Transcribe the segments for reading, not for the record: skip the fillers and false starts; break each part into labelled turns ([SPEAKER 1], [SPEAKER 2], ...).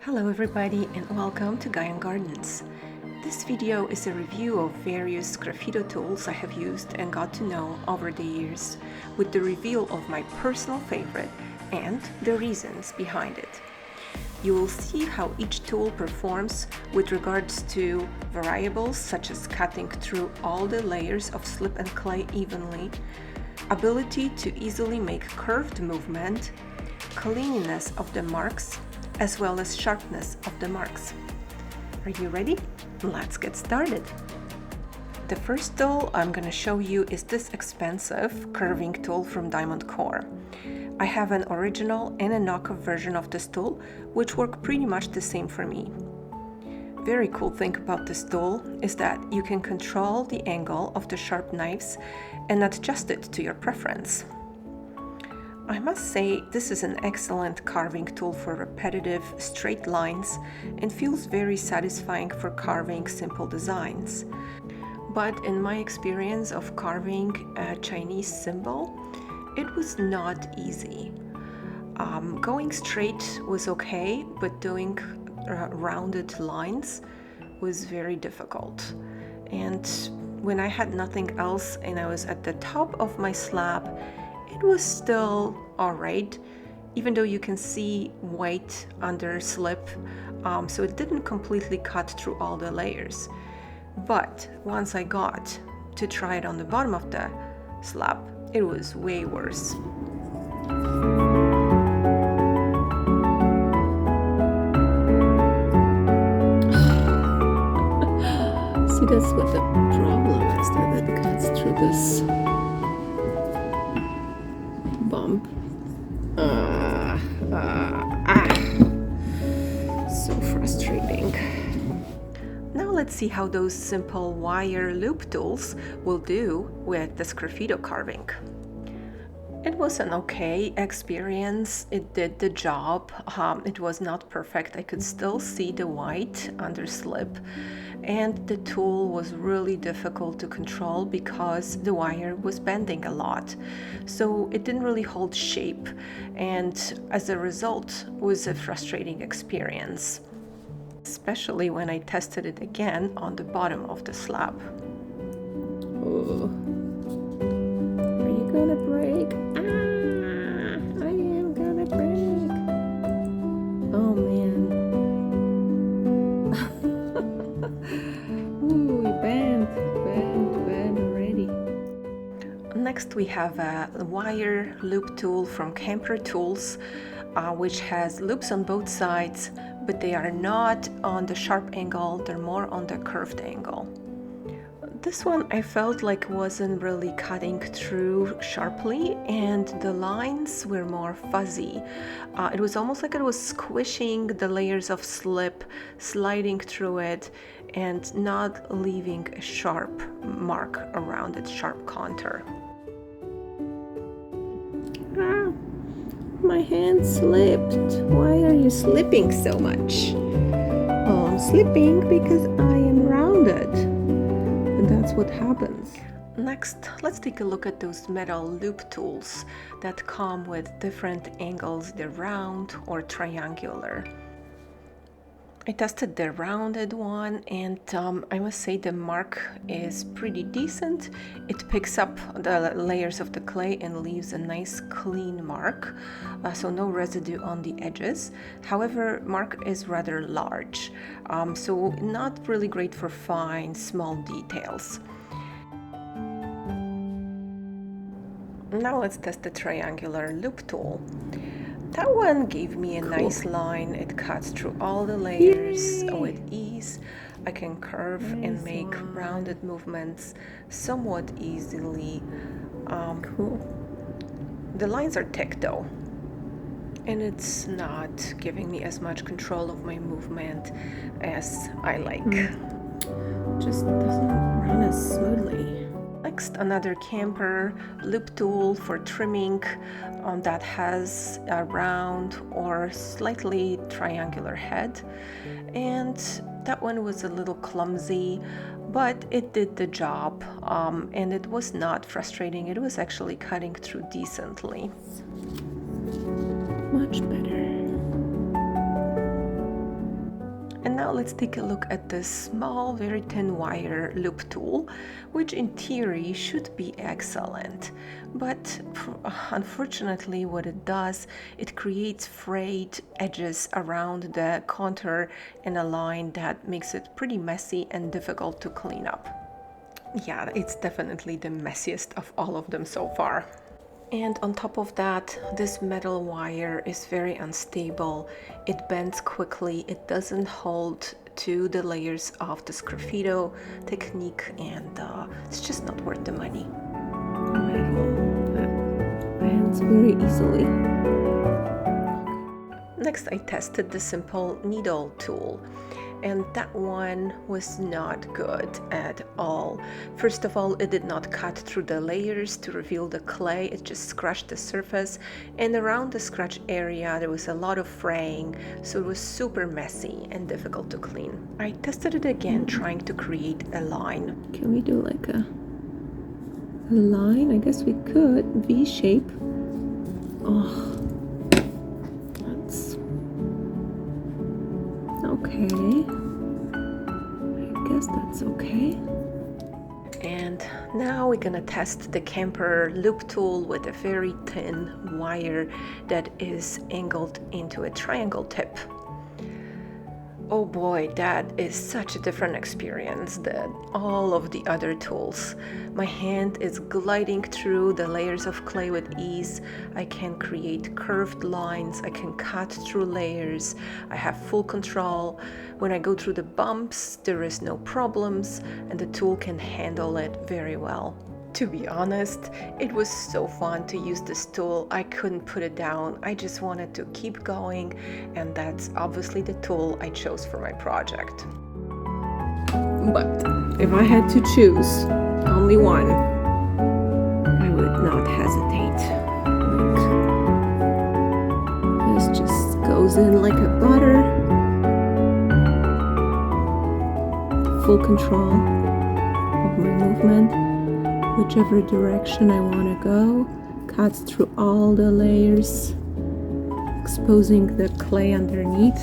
[SPEAKER 1] Hello everybody and welcome to Guy on Gardens. This video is a review of various graffito tools I have used and got to know over the years, with the reveal of my personal favorite and the reasons behind it. You will see how each tool performs with regards to variables such as cutting through all the layers of slip and clay evenly, ability to easily make curved movement, cleanliness of the marks, as well as sharpness of the marks. Are you ready? Let's get started. The first tool I'm going to show you is this expensive curving tool from DiamondCore. I have an original and a knockoff version of this tool, which work pretty much the same for me. Very cool thing about this tool is that you can control the angle of the sharp knives and adjust it to your preference. I must say this is an excellent carving tool for repetitive, straight lines and feels very satisfying for carving simple designs. But in my experience of carving a Chinese symbol, it was not easy. Going straight was okay, but doing rounded lines was very difficult. And when I had nothing else and I was at the top of my slab, it was still alright, even though you can see white under slip, so it didn't completely cut through all the layers. But once I got to try it on the bottom of the slab, it was way worse.
[SPEAKER 2] See, that's what the problem is, that it cuts through this bump. So frustrating.
[SPEAKER 1] Now let's see how those simple wire loop tools will do with the Sgraffito carving. It was an okay experience. It did the job. It was not perfect. I could still see the white under slip, and the tool was really difficult to control because the wire was bending a lot. So it didn't really hold shape, and as a result was a frustrating experience, especially when I tested it again on the bottom of the slab.
[SPEAKER 2] Oh. Are you gonna break? I am gonna break. Oh man. Ooh, bend already.
[SPEAKER 1] Next we have a wire loop tool from Kemper tools, which has loops on both sides, but they are not on the sharp angle, they're more on the curved angle. This one I felt like wasn't really cutting through sharply, and the lines were more fuzzy. It was almost like it was squishing the layers of slip, sliding through it, and not leaving a sharp mark around its sharp contour.
[SPEAKER 2] Ah, my hand slipped. Why are you slipping so much? Oh, I'm slipping because I am rounded. And that's what happens.
[SPEAKER 1] Next, let's take a look at those metal loop tools that come with different angles, they're round or triangular. I tested the rounded one, and I must say the mark is pretty decent. It picks up the layers of the clay and leaves a nice clean mark, so no residue on the edges. However, mark is rather large, so not really great for fine, small details. Now let's test the triangular loop tool. That one gave me a nice line. It cuts through all the layers with ease. I can curve and make rounded movements somewhat easily.
[SPEAKER 2] Cool.
[SPEAKER 1] The lines are thick though, and it's not giving me as much control of my movement as I like.
[SPEAKER 2] Just doesn't run as smoothly.
[SPEAKER 1] Next, another Kemper loop tool for trimming that has a round or slightly triangular head, and that one was a little clumsy, but it did the job, and it was not frustrating. It was actually cutting through decently.
[SPEAKER 2] Much better.
[SPEAKER 1] And now let's take a look at this small, very thin wire loop tool, which in theory should be excellent. But unfortunately what it does, it creates frayed edges around the contour in a line that makes it pretty messy and difficult to clean up. Yeah, it's definitely the messiest of all of them so far. And on top of that, this metal wire is very unstable. It bends quickly, it doesn't hold to the layers of the Sgraffito technique, and it's just not worth the money.
[SPEAKER 2] Metal that bends very easily.
[SPEAKER 1] Next, I tested the simple needle tool, and that one was not good at all. First of all, it did not cut through the layers to reveal the clay, it just scratched the surface, and around the scratch area there was a lot of fraying, so it was super messy and difficult to clean. I tested it again, trying to create a line.
[SPEAKER 2] Can we do like a line? I guess we could. V shape. Oh, that's okay. I guess that's okay.
[SPEAKER 1] And now we're gonna test the Kemper loop tool with a very thin wire that is angled into a triangle tip. Oh boy, that is such a different experience than all of the other tools. My hand is gliding through the layers of clay with ease. I can create curved lines, I can cut through layers, I have full control. When I go through the bumps, there is no problems, and the tool can handle it very well. To be honest, it was so fun to use this tool, I couldn't put it down. I just wanted to keep going, and that's obviously the tool I chose for my project.
[SPEAKER 2] But if I had to choose only one, I would not hesitate. Like, this just goes in like a butter. Full control of my movement. Whichever direction I want to go, cuts through all the layers, exposing the clay underneath.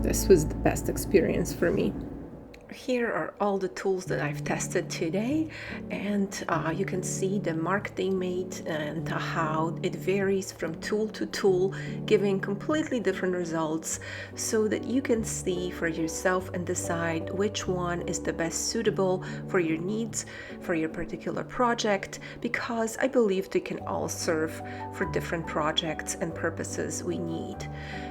[SPEAKER 2] This was the best experience for me.
[SPEAKER 1] Here are all the tools that I've tested today, and you can see the mark they made and how it varies from tool to tool, giving completely different results, so that you can see for yourself and decide which one is the best suitable for your needs, for your particular project, because I believe they can all serve for different projects and purposes we need.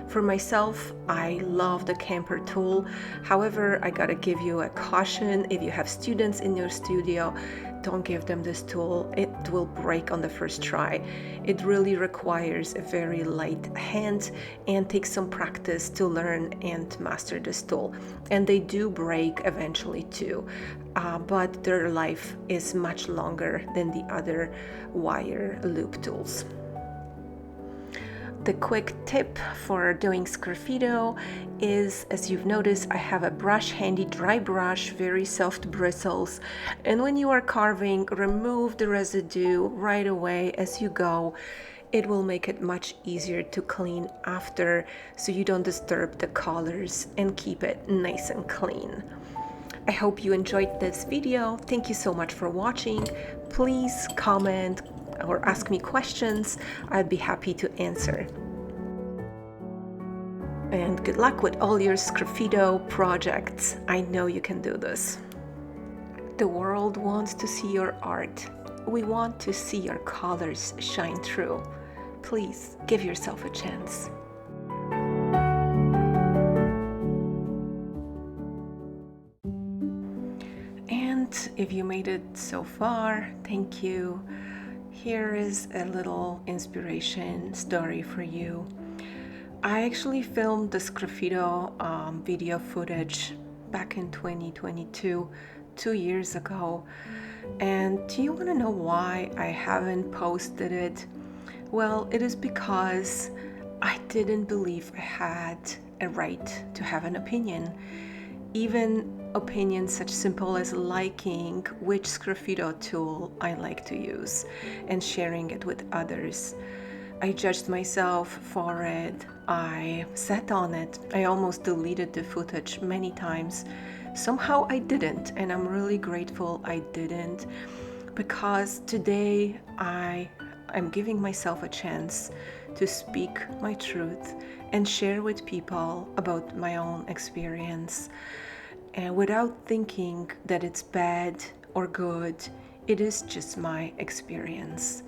[SPEAKER 1] For myself, I love the Kemper tool. However, I gotta give you a caution: if you have students in your studio, don't give them this tool. It will break on the first try. It really requires a very light hand and takes some practice to learn and master this tool. And they do break eventually too, but their life is much longer than the other wire loop tools. The quick tip for doing Sgraffito is, as you've noticed, I have a brush handy, dry brush, very soft bristles, and when you are carving, remove the residue right away as you go. It will make it much easier to clean after, so you don't disturb the colors and keep it nice and clean. I hope you enjoyed this video. Thank you so much for watching. Please comment or ask me questions. I'd be happy to answer. And good luck with all your Sgraffito projects. I know you can do this. The world wants to see your art. We want to see your colors shine through. Please give yourself a chance. And if you made it so far, thank you. Here is a little inspiration story for you. I actually filmed the Sgraffito video footage back in 2022, 2 years ago. And do you want to know why I haven't posted it? Well, it is because I didn't believe I had a right to have an opinion. Even opinions such simple as liking which Sgraffito tool I like to use and sharing it with others. I judged myself for it. I sat on it. I almost deleted the footage many times. Somehow I didn't, and I'm really grateful I didn't, because today I'm giving myself a chance to speak my truth and share with people about my own experience. And without thinking that it's bad or good, it is just my experience.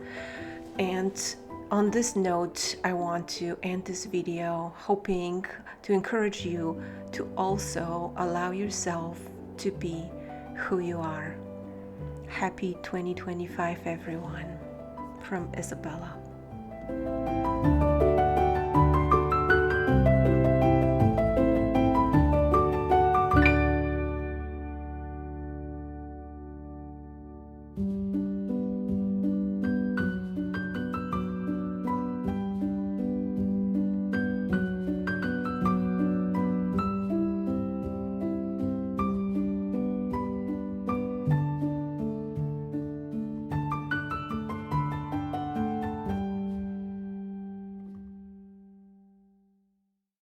[SPEAKER 1] And on this note, I want to end this video hoping to encourage you to also allow yourself to be who you are. Happy 2025, everyone, from Izabela.